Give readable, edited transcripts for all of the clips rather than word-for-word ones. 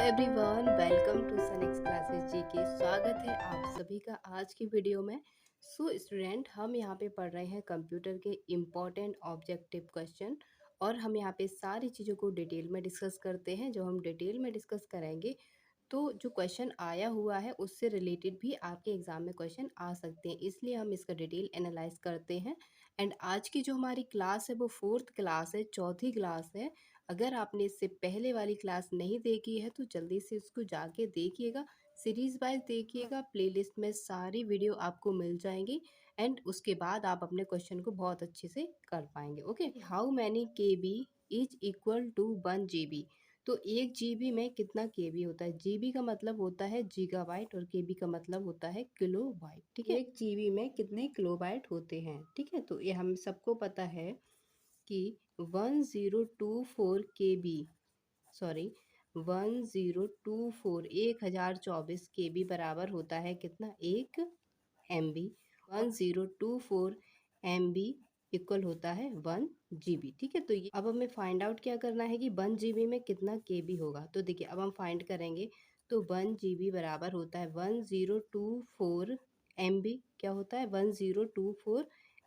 Everyone, welcome to सनेक्स classes G K. स्वागत है आप सभी का आज की वीडियो में। स्टूडेंट, हम यहाँ पे पढ़ रहे हैं कंप्यूटर के इम्पॉर्टेंट ऑब्जेक्टिव क्वेश्चन और हम यहाँ पे सारी चीज़ों को डिटेल में डिस्कस करते हैं। जो हम डिटेल में डिस्कस करेंगे तो जो क्वेश्चन आया हुआ है उससे रिलेटेड भी आपके एग्ज़ाम में क्वेश्चन आ सकते हैं, इसलिए हम इसका डिटेल एनालाइज करते हैं। एंड आज की जो हमारी क्लास है वो 4th क्लास है, चौथी क्लास है। अगर आपने इससे पहले वाली क्लास नहीं देखी है तो जल्दी से उसको जाके देखिएगा, सीरीज़ वाइज देखिएगा, प्लेलिस्ट में सारी वीडियो आपको मिल जाएंगी। एंड उसके बाद आप अपने क्वेश्चन को बहुत अच्छे से कर पाएंगे। Okay, how many K B is equal to 1 GB। तो 1 GB में कितना केबी होता है? जीबी का मतलब होता है गीगाबाइट और केबी का मतलब होता है किलोबाइट। ठीक है, 1 GB में कितने किलोबाइट होते हैं? ठीक है, तो ये हम सबको पता है कि 1024 KB, सॉरी 1024 बराबर होता है कितना? 1 MB। 1024 MB इक्वल होता है 1 GB। ठीक है, तो ये अब हमें फाइंड आउट क्या करना है कि 1 GB में कितना केबी होगा। तो देखिए, अब हम फाइंड करेंगे तो 1 GB बराबर होता है 1024 MB। क्या होता है? 1024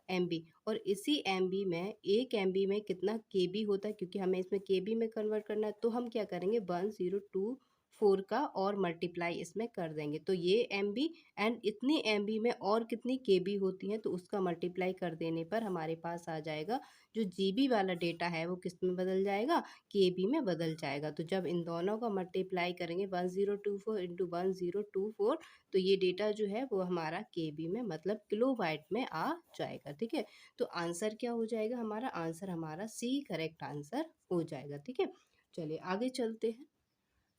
MB। और इसी MB में 1 MB में कितना केबी होता है, क्योंकि हमें इसमें केबी में कन्वर्ट करना है, तो हम क्या करेंगे 1024 का और मल्टीप्लाई इसमें कर देंगे। तो ये MB एंड इतनी MB में और कितनी केबी होती हैं तो उसका मल्टीप्लाई कर देने पर हमारे पास आ जाएगा जो GB वाला डेटा है वो किस में बदल जाएगा? केबी में बदल जाएगा। तो जब इन दोनों का मल्टीप्लाई करेंगे 1024 इंटू 1024, तो ये डेटा जो है वो हमारा केबी में मतलब किलोबाइट में आ जाएगा। ठीक है, तो आंसर क्या हो जाएगा? हमारा आंसर हमारा सी करेक्ट आंसर हो जाएगा। ठीक है, चलिए आगे चलते हैं।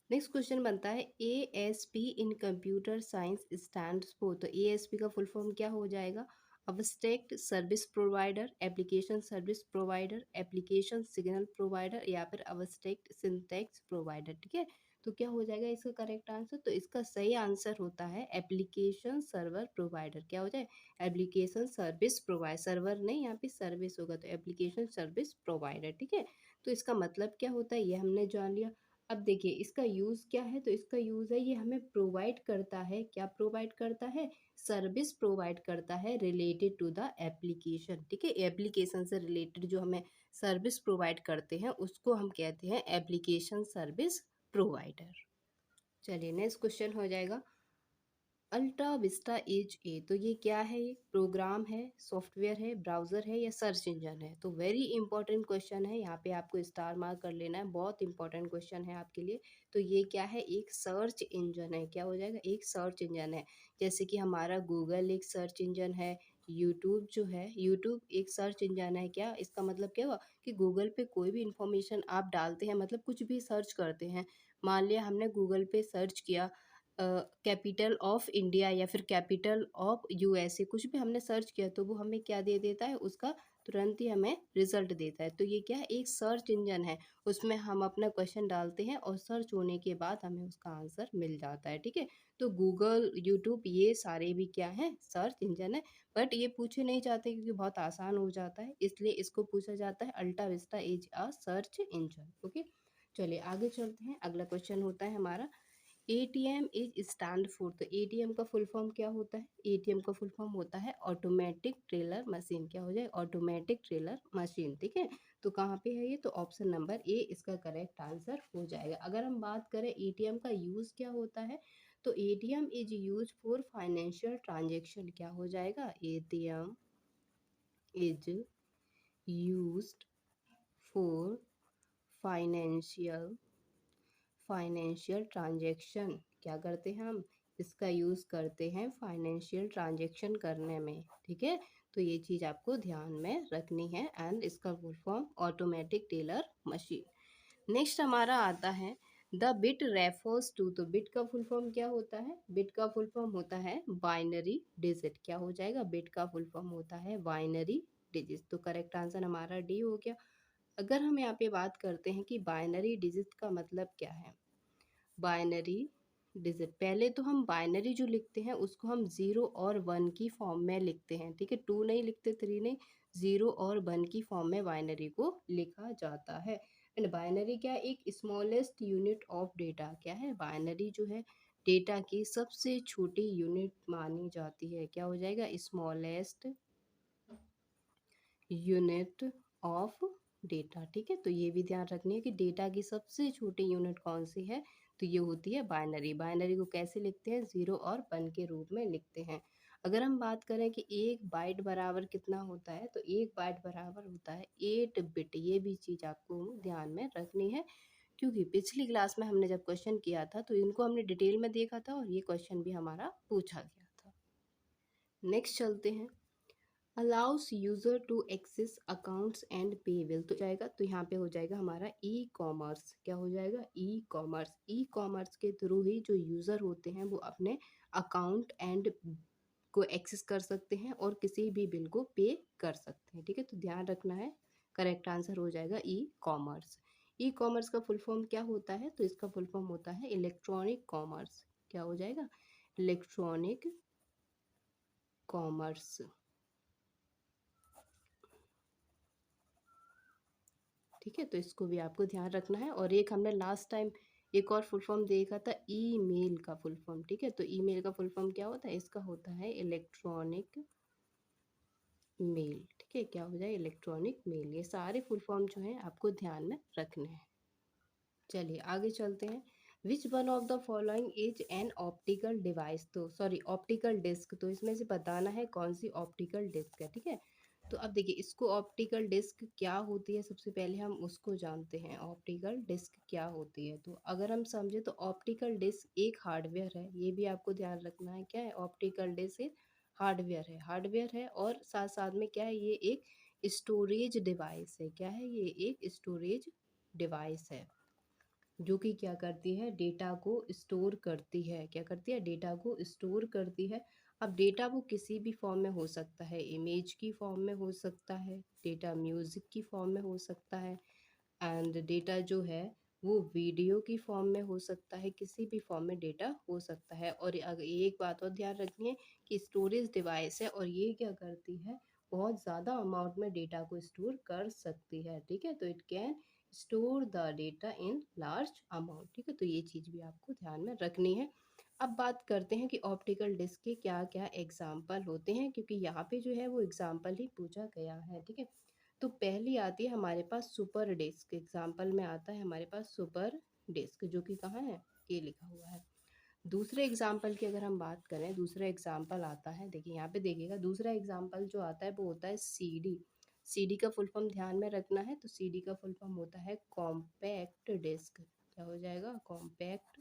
नेक्स्ट क्वेश्चन बनता है ASP in computer science stands for. तो ASP का फुल फॉर्म क्या हो जाएगा? Abstract service provider, application service provider, application signal provider या फिर अब्स्ट्रैक्ट सिंटैक्स प्रोवाइडर। ठीक है, तो क्या हो जाएगा इसका करेक्ट आंसर? तो इसका सही आंसर होता है एप्लीकेशन सर्वर प्रोवाइडर। क्या हो जाए? एप्लीकेशन सर्विस प्रोवाइडर, सर्वर नहीं, यहाँ पे सर्विस होगा तो एप्लीकेशन सर्विस प्रोवाइडर। ठीक है, तो इसका मतलब क्या होता है ये हमने जान लिया। अब देखिए इसका यूज़ क्या है? तो इसका यूज़ है ये हमें प्रोवाइड करता है, क्या प्रोवाइड करता है? सर्विस प्रोवाइड करता है रिलेटेड टू द एप्लीकेशन। ठीक है, एप्लीकेशन से रिलेटेड जो हमें सर्विस प्रोवाइड करते हैं उसको हम कहते हैं एप्लीकेशन सर्विस प्रोवाइडर। चलिए नेक्स्ट क्वेश्चन हो जाएगा अल्ट्रा विस्टा एज ए। तो ये क्या है? ये प्रोग्राम है, सॉफ्टवेयर है, ब्राउज़र है या सर्च इंजन है? तो वेरी इंपॉर्टेंट क्वेश्चन है, यहाँ पे आपको स्टार मार्क कर लेना है, बहुत इंपॉर्टेंट क्वेश्चन है आपके लिए। तो ये क्या है? एक सर्च इंजन है। क्या हो जाएगा? एक सर्च इंजन है। जैसे कि हमारा गूगल एक सर्च इंजन है, यूट्यूब जो है, यूट्यूब एक सर्च इंजन है। क्या इसका मतलब क्या हुआ कि गूगल पे कोई भी इंफॉर्मेशन आप डालते हैं, मतलब कुछ भी सर्च करते हैं, मान लिया हमने गूगल पे सर्च किया कैपिटल ऑफ इंडिया या फिर कैपिटल ऑफ USA, कुछ भी हमने सर्च किया तो वो हमें क्या दे देता है? उसका तुरंत ही हमें रिजल्ट देता है। तो ये क्या है? एक सर्च इंजन है, उसमें हम अपना क्वेश्चन डालते हैं और सर्च होने के बाद हमें उसका आंसर मिल जाता है। ठीक है, तो गूगल, यूट्यूब ये सारे भी क्या है? सर्च इंजन है। बट ये पूछे नहीं जाते क्योंकि बहुत आसान हो जाता है, इसलिए इसको पूछा जाता है AltaVista is a search engine. Okay, चलिए आगे चलते हैं। अगला क्वेश्चन होता है हमारा ATM इज स्टैंड फॉर। तो ATM का फुल फॉर्म क्या होता है? ATM का फुल फॉर्म होता है ऑटोमेटिक ट्रेलर मशीन। क्या हो जाए? Automatic trailer machine. ठीक है, तो कहाँ पे है ये? तो ऑप्शन नंबर ए इसका करेक्ट आंसर हो जाएगा। अगर हम बात करें ATM का यूज़ क्या होता है, तो ATM is use for financial transaction. क्या हो जाएगा? ATM is used for financial financial transaction. क्या करते हैं हम? इसका यूज़ करते हैं फाइनेंशियल ट्रांजैक्शन करने में। ठीक है, तो ये चीज़ आपको ध्यान में रखनी है। एंड इसका full form automatic teller machine. Next हमारा आता है द बिट रेफर्स टू। तो बिट का फुल फॉर्म क्या होता है? बिट का फुल फॉर्म होता है बाइनरी डिजिट। क्या हो जाएगा? बिट का फुल फॉर्म होता है बाइनरी डिजिट। तो करेक्ट आंसर हमारा डी हो गया। अगर हम यहाँ पे बात करते हैं कि बाइनरी डिजिट का मतलब क्या है, बाइनरी डिजिट, पहले तो हम बाइनरी जो लिखते हैं उसको हम 0 और 1 की फॉर्म में लिखते हैं। ठीक है, 2 नहीं लिखते, 3 नहीं, 0 और 1 की फॉर्म में बाइनरी को लिखा जाता है। एंड बाइनरी क्या है, एक स्मॉलेस्ट यूनिट ऑफ डेटा, क्या है बाइनरी जो है डेटा की सबसे छोटी यूनिट मानी जाती है, क्या हो जाएगा स्मॉलेस्ट यूनिट ऑफ डेटा। ठीक है, तो ये भी ध्यान रखनी है कि डेटा की सबसे छोटी यूनिट कौन सी है, तो ये होती है बाइनरी। बाइनरी को कैसे लिखते हैं, 0 और 1 के रूप में लिखते हैं। अगर हम बात करें कि एक बाइट बराबर कितना होता है, तो एक बाइट बराबर होता है 8 बिट। ये भी चीज़ आपको ध्यान में रखनी है, क्योंकि पिछली क्लास में हमने जब क्वेश्चन किया था तो इनको हमने डिटेल में देखा था और ये क्वेश्चन भी हमारा पूछा गया था। नेक्स्ट चलते हैं, allows user to access accounts and pay bill, तो जाएगा तो यहाँ पे हो जाएगा हमारा ई कॉमर्स। क्या हो जाएगा ई कॉमर्स। ई कॉमर्स के थ्रू ही जो यूज़र होते हैं वो अपने अकाउंट एंड को एक्सेस कर सकते हैं और किसी भी बिल को पे कर सकते हैं। ठीक है, तो ध्यान रखना है, करेक्ट आंसर हो जाएगा ई कॉमर्स। ई कॉमर्स का फुल फॉर्म क्या होता है, तो इसका फुल फॉर्म होता है इलेक्ट्रॉनिक कॉमर्स। क्या हो जाएगा इलेक्ट्रॉनिक कॉमर्स। ठीक है, तो इसको भी आपको ध्यान रखना है। और एक हमने लास्ट टाइम एक और फुल फॉर्म देखा था, ईमेल का फुल फॉर्म। ठीक है, तो ईमेल का फुल फॉर्म क्या होता है, इसका होता है इलेक्ट्रॉनिक मेल। ठीक है, क्या हो जाए इलेक्ट्रॉनिक मेल। ये सारे फुल फॉर्म जो हैं आपको ध्यान में रखने हैं। चलिए आगे चलते हैं, which one of the following is an optical device, तो सॉरी ऑप्टिकल डिस्क, तो इसमें से बताना है कौन सी ऑप्टिकल डिस्क है। ठीक है, तो अब देखिए इसको ऑप्टिकल डिस्क क्या होती है, सबसे पहले हम उसको जानते हैं ऑप्टिकल डिस्क क्या होती है। तो अगर हम समझे तो ऑप्टिकल डिस्क एक हार्डवेयर है, ये भी आपको ध्यान रखना है, क्या है ऑप्टिकल डिस्क एक हार्डवेयर है। हार्डवेयर है और साथ साथ में क्या है, ये एक स्टोरेज डिवाइस है। क्या है, ये एक स्टोरेज डिवाइस है जो कि क्या करती है, डेटा को स्टोर करती है। क्या करती है, डेटा को स्टोर करती है। अब डेटा वो किसी भी फॉर्म में हो सकता है, इमेज की फॉर्म में हो सकता है, डेटा म्यूज़िक की फॉर्म में हो सकता है, एंड डेटा जो है वो वीडियो की फॉर्म में हो सकता है, किसी भी फॉर्म में डेटा हो सकता है। और अगर एक बात और ध्यान रखनी है कि स्टोरेज डिवाइस है और ये क्या करती है, बहुत ज़्यादा अमाउंट में डेटा को स्टोर कर सकती है। ठीक है, तो it can store the data in large amount. ठीक है, तो ये चीज़ भी आपको ध्यान में रखनी है। अब बात करते हैं कि ऑप्टिकल डिस्क के क्या क्या एग्जाम्पल होते हैं, क्योंकि यहाँ पे जो है वो एग्जाम्पल ही पूछा गया है। ठीक है, तो पहली आती है हमारे पास सुपर डिस्क। एग्जाम्पल में आता है हमारे पास सुपर डिस्क, जो कि कहाँ है, ये लिखा हुआ है। दूसरे एग्जाम्पल की अगर हम बात करें, दूसरा एग्जाम्पल आता है, देखिए यहाँ पे देखिएगा, दूसरा एग्जाम्पल जो आता है वो होता है सीडी। सीडी का फुल फॉर्म ध्यान में रखना है, तो सीडी का फुल फॉर्म होता है कॉम्पैक्ट डिस्क। क्या हो जाएगा, कॉम्पैक्ट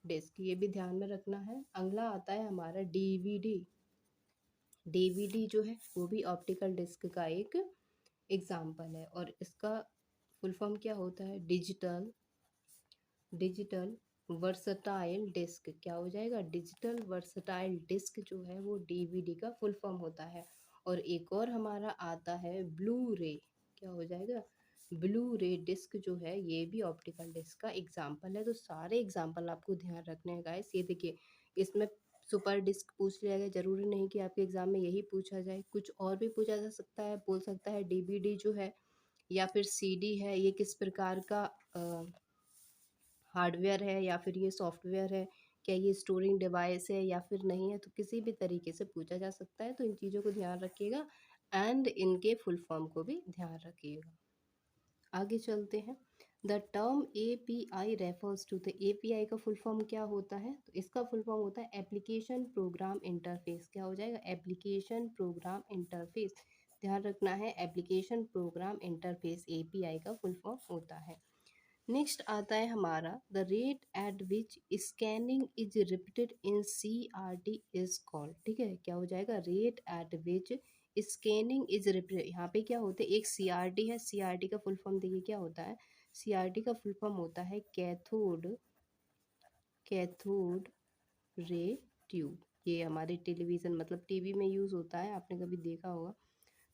डिस्क, ये भी ध्यान में रखना है। अगला आता है हमारा डीवीडी। डीवीडी जो है वो भी ऑप्टिकल डिस्क का एक एग्जाम्पल है और इसका फुल फॉर्म क्या होता है, डिजिटल डिजिटल वर्सटाइल डिस्क। क्या हो जाएगा, डिजिटल वर्सटाइल डिस्क जो है वो डीवीडी का फुल फॉर्म होता है। और एक और हमारा आता है ब्लू रे। क्या हो जाएगा, ब्लू रे डिस्क जो है ये भी ऑप्टिकल डिस्क का एग्जाम्पल है। तो सारे एग्जाम्पल आपको ध्यान रखने हैं गाइस। ये देखिए इसमें सुपर डिस्क पूछ लिया गया, जरूरी नहीं कि आपके एग्जाम में यही पूछा जाए, कुछ और भी पूछा जा सकता है। बोल सकता है डीवीडी जो है या फिर सीडी है, ये किस प्रकार का हार्डवेयर है या फिर ये सॉफ्टवेयर है, क्या ये स्टोरिंग डिवाइस है या फिर नहीं है, तो किसी भी तरीके से पूछा जा सकता है। तो इन चीज़ों को ध्यान रखिएगा एंड इनके फुल फॉर्म को भी ध्यान रखिएगा। आगे चलते हैं, the term API refers to, the API का फुल फॉर्म क्या होता है, तो इसका फुल फॉर्म होता है एप्लीकेशन प्रोग्राम इंटरफेस। क्या हो जाएगा, एप्लीकेशन प्रोग्राम इंटरफेस। ध्यान रखना है, एप्लीकेशन प्रोग्राम इंटरफेस एपीआई का फुल फॉर्म होता है। नेक्स्ट आता है हमारा, the rate at which scanning is repeated in C R T is called. ठीक है, क्या हो जाएगा, rate at which scanning is repeated. यहाँ पे क्या होता है, एक सी आर टी है, सी आर टी का फुल फॉर्म देखिए क्या होता है, सी आर टी का फुल फॉर्म होता है कैथोड कैथोड रे ट्यूब। ये हमारे टेलीविज़न मतलब टीवी में यूज़ होता है, आपने कभी देखा होगा।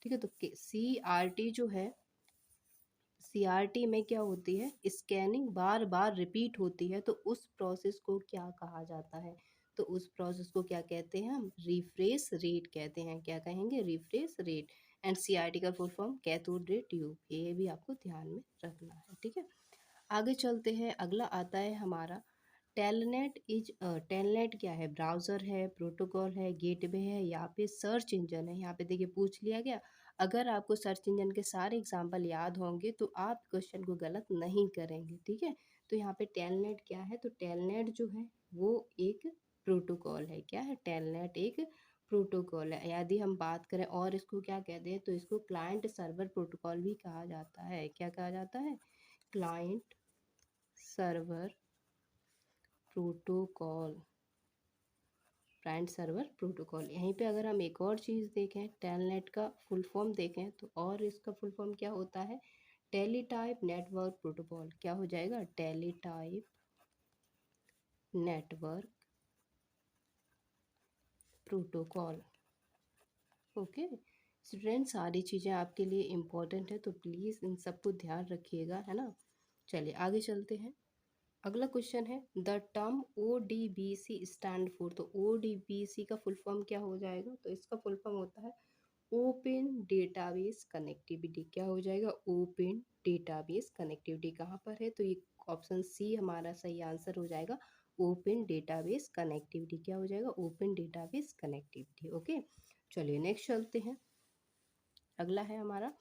ठीक है, तो सी आर टी जो है, सीआरटी में क्या होती है, स्कैनिंग बार बार रिपीट होती है, तो उस प्रोसेस को क्या कहा जाता है, तो उस प्रोसेस को क्या कहते हैं हम, रिफ्रेश रेट कहते हैं। क्या कहेंगे, रिफ्रेश रेट। एनसीईआरटी का full form cathode ray tube, ये भी आपको ध्यान में रखना है, ठीक है। आगे चलते हैं, अगला आता है हमारा टेलनेट क्या है? ब्राउज़र है, प्रोटोकॉल है, गेटवे है, यहाँ पे सर्च इंजन है। यहाँ पे देखिए पूछ लिया गया। अगर आपको सर्च इंजन के सारे एग्जाम्पल याद होंगे तो आप क्वेश्चन को गलत नहीं करेंगे, ठीक है। तो यहाँ पे टेलनेट क्या है? तो टेलनेट जो है वो एक प्रोटोकॉल है। क्या है? टेलनेट एक प्रोटोकॉल है। यदि हम बात करें और इसको क्या कहते हैं, तो इसको क्लाइंट सर्वर प्रोटोकॉल भी कहा जाता है। क्या कहा जाता है? Client server protocol, client server protocol. यहीं पे अगर हम एक और चीज़ देखें, टेलनेट का फुल फॉर्म देखें तो और इसका फुल फॉर्म क्या होता है? Teletype network protocol. क्या हो जाएगा? Teletype network protocol. Okay student, सारी चीज़ें आपके लिए इम्पोर्टेंट है तो प्लीज़ इन सबको ध्यान रखिएगा, है ना। चलिए आगे चलते हैं। अगला क्वेश्चन है the term O D B C stand for. तो ओ डी बी सी का फुल फॉर्म क्या हो जाएगा? तो इसका फुल फॉर्म होता है ओपन डेटाबेस कनेक्टिविटी। क्या हो जाएगा? Open database connectivity. कहाँ पर है? तो ये ऑप्शन सी हमारा सही आंसर हो जाएगा। ओपन डेटाबेस कनेक्टिविटी क्या हो जाएगा? Open database connectivity. ओके चलिए नेक्स्ट चलते हैं। अगला है हमारा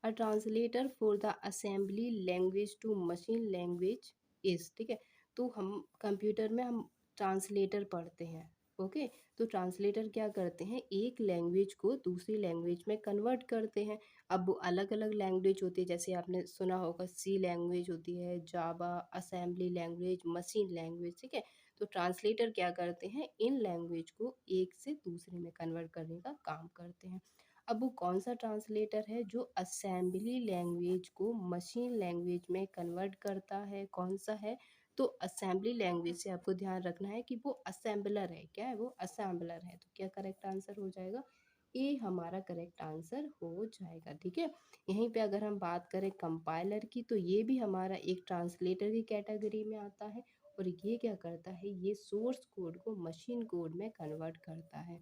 a translator for the assembly language to machine language is. ठीक है, तो हम कंप्यूटर में हम ट्रांसलेटर पढ़ते हैं। ओके तो ट्रांसलेटर क्या करते हैं? एक लैंग्वेज को दूसरी लैंग्वेज में कन्वर्ट करते हैं। अब वो अलग अलग लैंग्वेज होती है, जैसे आपने सुना होगा सी लैंग्वेज होती है, जावा, असेंबली लैंग्वेज, मशीन लैंग्वेज। ठीक है, तो ट्रांसलेटर क्या करते हैं? इन लैंग्वेज को एक से दूसरे में कन्वर्ट करने का काम करते हैं। अब वो कौन सा ट्रांसलेटर है जो असेंबली लैंग्वेज को मशीन लैंग्वेज में कन्वर्ट करता है? कौन सा है? तो असेंबली लैंग्वेज से आपको ध्यान रखना है कि वो असेंबलर है। क्या है? वो असेंबलर है। तो क्या करेक्ट आंसर हो जाएगा? ए हमारा करेक्ट आंसर हो जाएगा। ठीक है, यहीं पे अगर हम बात करें कंपाइलर की, तो ये भी हमारा एक ट्रांसलेटर की कैटेगरी में आता है। और ये क्या करता है? ये सोर्स कोड को मशीन कोड में कन्वर्ट करता है।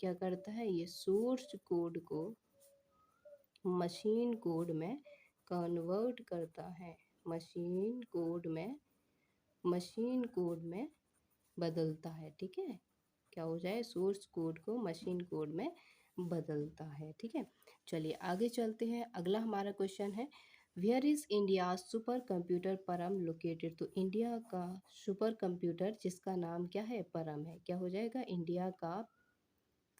क्या करता है? ये सोर्स कोड को मशीन कोड में कन्वर्ट करता है। मशीन कोड में बदलता है। ठीक है, क्या हो जाए? सोर्स कोड को मशीन कोड में बदलता है। ठीक है, चलिए आगे चलते हैं। अगला हमारा क्वेश्चन है where is India super computer Param located. तो इंडिया का सुपर कंप्यूटर जिसका नाम क्या है? परम है। क्या हो जाएगा? इंडिया का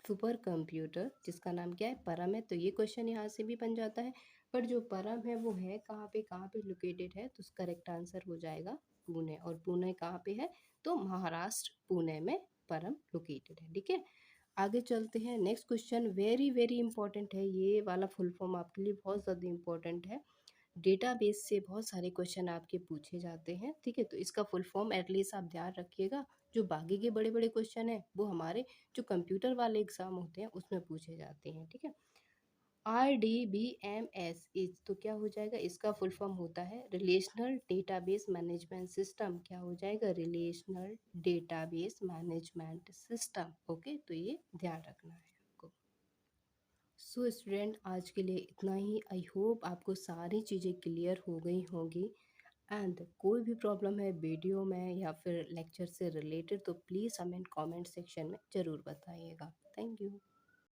सुपर कंप्यूटर जिसका नाम क्या है? परम है। तो ये क्वेश्चन यहाँ से भी बन जाता है, पर जो परम है वो है कहाँ पे लोकेटेड है? तो करेक्ट आंसर हो जाएगा पुणे। और पुणे कहाँ पे है? तो महाराष्ट्र, पुणे में परम लोकेटेड है। ठीक है, आगे चलते हैं। Next question very very important है, ये वाला फुल फॉर्म आपके लिए बहुत ज़्यादा इंपॉर्टेंट है। डेटाबेस से बहुत सारे क्वेश्चन आपके पूछे जाते हैं। ठीक है, तो इसका फुल फॉर्म एटलीस्ट आप ध्यान रखिएगा। जो बाकी के बड़े बड़े क्वेश्चन हैं वो हमारे जो कंप्यूटर वाले एग्जाम होते हैं उसमें पूछे जाते हैं। ठीक है, RDBMS इज, तो क्या हो जाएगा? इसका फुल फॉर्म होता है रिलेशनल डेटाबेस मैनेजमेंट सिस्टम। क्या हो जाएगा? Relational database management system. Okay तो ये ध्यान रखना है आपको। सो स्टूडेंट, आज के लिए इतना ही। आई होप आपको सारी चीज़ें क्लियर हो गई होंगी। एंड कोई भी प्रॉब्लम है वीडियो में या फिर लेक्चर से रिलेटेड तो प्लीज़ हमें कमेंट सेक्शन में ज़रूर बताइएगा। Thank you.